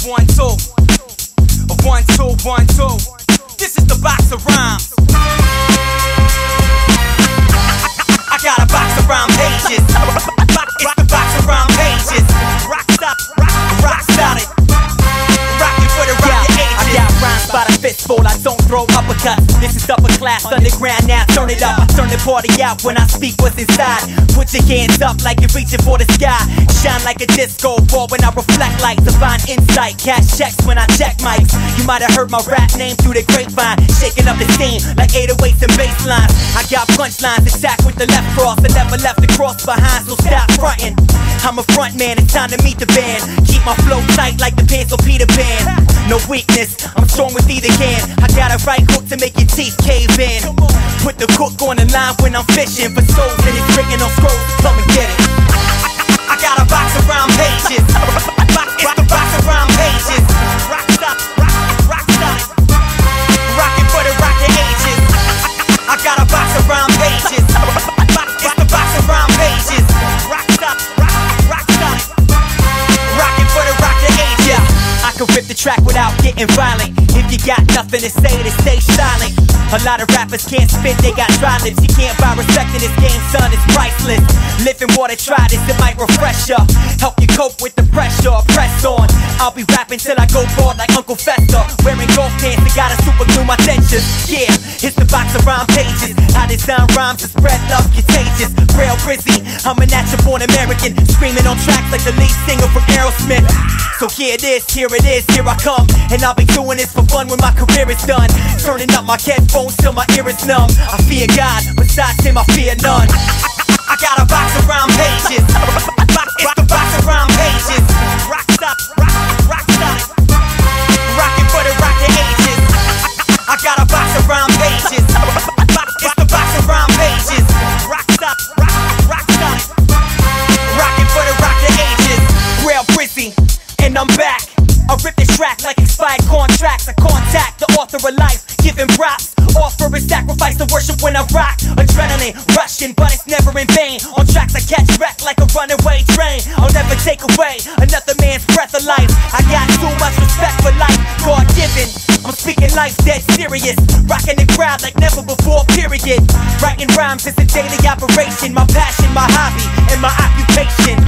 1, 2. A 1, 2, 1, 2. This is the box of rhymes. I got a box of rhyme pages. It's the box of rhyme pages. Rock solid. Rockin' for the rocket ages. I got rhymes by the fistful. I don't throw uppercuts. This is upper class, underground now. Turn it up. I turn the party out when I speak what's inside. Put your hands up like you're reaching for the sky. Shine like a disco ball when I reflect like divine insight. Cash checks when I check mics. You might have heard my rap name through the grapevine. Shaking up the scene like 808s and bass lines. I got punchlines attack with the left cross. I never left the cross behind, so stop frontin'. I'm a front man, it's time to meet the band. Keep my flow tight like the pants of Peter Pan. No weakness, I'm strong with either hand. I got a right hook to make your teeth cave in. Put the cook on the line when I'm fishing for souls, and it's written on scrolls. Come and get it. I got a box of rhyme pages. It's the box of rhyme pages. Rock solid. Rockin' for the rocket ages. I got a box of rhyme pages. It's the box of rhyme pages. Rock solid. Rockin' for the rocket ages. I can rip the track without getting violent. If you got nothing to say, then stay silent. A lot of rappers can't spit, they got dry lips. You can't buy respect in this game, son, it's priceless. Living water, try this, it might refresh ya. Help you cope with the pressure, press on. I'll be rapping till I go bald like Uncle Fester. Wearing golf pants, I gotta super glue my dentures. Yeah, it's the box of rhyme pages. I design rhymes to spread love, contagious. Real Brizzy, I'm a natural born American. Screaming on tracks like the lead singer from Aerosmith. So here it is, here I come. And I'll be doing this for fun when my career is done. Turning up my headphones till my ear is numb. I fear God, besides him I fear none. I got a box of rhyme pages. It's the box of rhyme pages. Rock solid. Rockin' for the rocket ages. I got a box of rhyme pages. It's the box of rhyme pages. Rock solid. Rockin' for the rocket ages. Real Brizzy, and I'm back. I rip this track like expired contracts. I contact the author of life, giving props. Offer a sacrifice to worship when I rock. Adrenaline rushing, but it's never in vain. On tracks I catch wreck like a runaway train. I'll never take away another man's breath of life. I got too much respect for life, God given. I'm speaking life dead serious. Rocking the crowd like never before, period. Writing rhymes is a daily operation. My passion, my hobby, and my occupation.